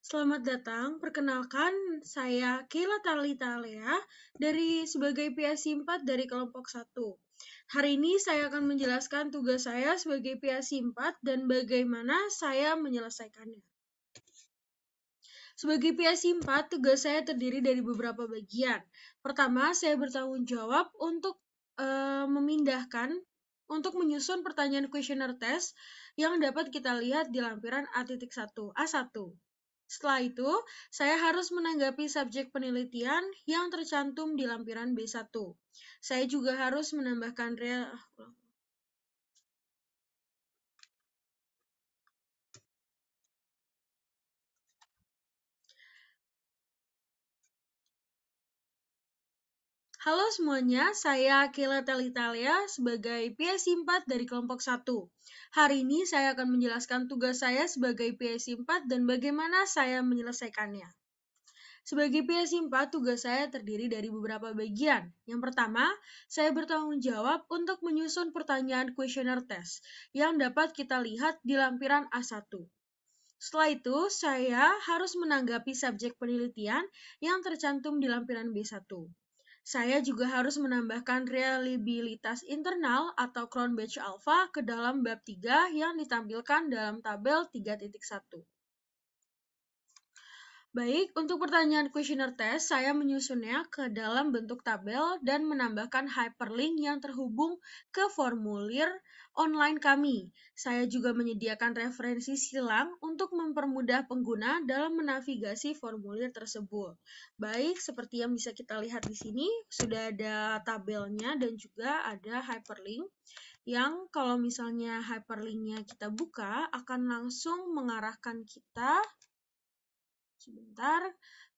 Selamat datang, perkenalkan saya Keila Talita dari sebagai PSI 4 dari kelompok 1. Hari ini saya akan menjelaskan tugas saya sebagai PSI 4 dan bagaimana saya menyelesaikannya. Sebagai PSI 4, tugas saya terdiri dari beberapa bagian. Pertama, saya bertanggung jawab untuk menyusun pertanyaan kuesioner tes yang dapat kita lihat di lampiran A1. Setelah itu, saya harus menanggapi subjek penelitian yang tercantum di lampiran B1. Saya juga harus menambahkan Halo semuanya, saya Keila Talitalia sebagai PSI 4 dari kelompok 1. Hari ini saya akan menjelaskan tugas saya sebagai PSI 4 dan bagaimana saya menyelesaikannya. Sebagai PSI 4, tugas saya terdiri dari beberapa bagian. Yang pertama, saya bertanggung jawab untuk menyusun pertanyaan kuesioner tes yang dapat kita lihat di lampiran A1. Setelah itu, saya harus menanggapi subjek penelitian yang tercantum di lampiran B1. Saya juga harus menambahkan reliabilitas internal atau Crown Batch Alpha ke dalam bab 3 yang ditampilkan dalam tabel 3.1. Baik, untuk pertanyaan kuesioner tes, saya menyusunnya ke dalam bentuk tabel dan menambahkan hyperlink yang terhubung ke formulir online kami. Saya juga menyediakan referensi silang untuk mempermudah pengguna dalam menavigasi formulir tersebut. Baik, seperti yang bisa kita lihat di sini, sudah ada tabelnya dan juga ada hyperlink yang kalau misalnya hyperlinknya kita buka, akan langsung mengarahkan kita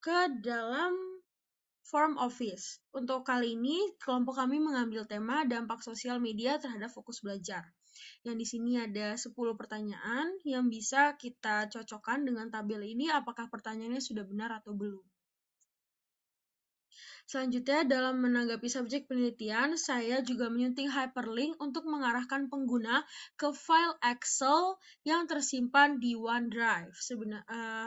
ke dalam form office. Untuk kali ini, kelompok kami mengambil tema dampak sosial media terhadap fokus belajar. Yang di sini ada 10 pertanyaan yang bisa kita cocokkan dengan tabel ini apakah pertanyaannya sudah benar atau belum. Selanjutnya, dalam menanggapi subjek penelitian, saya juga menyunting hyperlink untuk mengarahkan pengguna ke file Excel yang tersimpan di OneDrive.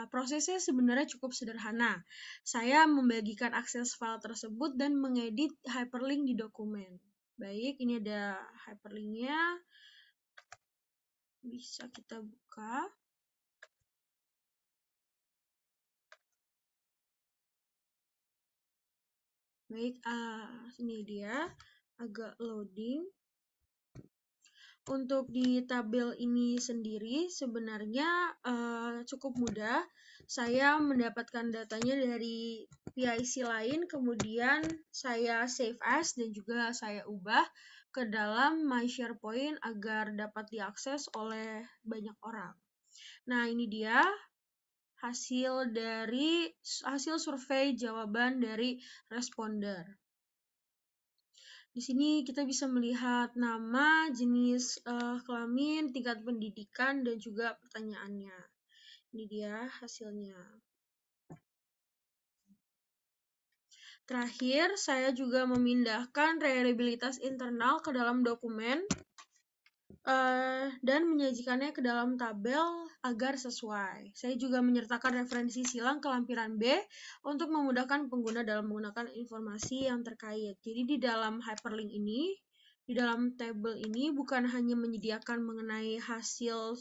Prosesnya sebenarnya cukup sederhana. Saya membagikan akses file tersebut dan mengedit hyperlink di dokumen. Baik, ini ada hyperlinknya. Bisa kita buka. Baik, ini dia agak loading. Untuk di tabel ini sendiri sebenarnya cukup mudah. Saya mendapatkan datanya dari PIC lain, kemudian saya save as dan juga saya ubah ke dalam My SharePoint agar dapat diakses oleh banyak orang. Nah, ini dia hasil survei jawaban dari responder. Di sini kita bisa melihat nama, jenis kelamin, tingkat pendidikan, dan juga pertanyaannya. Ini dia hasilnya. Terakhir, saya juga memindahkan reliabilitas internal ke dalam dokumen dan menyajikannya ke dalam tabel agar sesuai. Saya juga menyertakan referensi silang ke lampiran B untuk memudahkan pengguna dalam menggunakan informasi yang terkait. Jadi di dalam hyperlink ini, di dalam tabel ini bukan hanya menyediakan mengenai hasil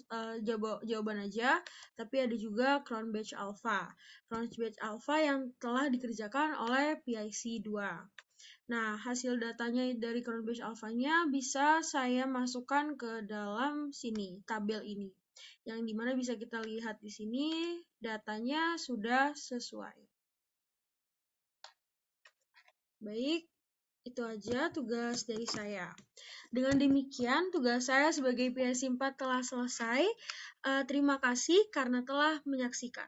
jawaban aja, tapi ada juga Crown Batch Alpha. Crown Batch Alpha yang telah dikerjakan oleh PIC 2. Nah, hasil datanya dari Crown Batch Alpha-nya bisa saya masukkan ke dalam sini, tabel ini. Yang dimana bisa kita lihat di sini, datanya sudah sesuai. Baik, itu aja tugas dari saya. Dengan demikian, tugas saya sebagai PSI 4 telah selesai. Terima kasih karena telah menyaksikan.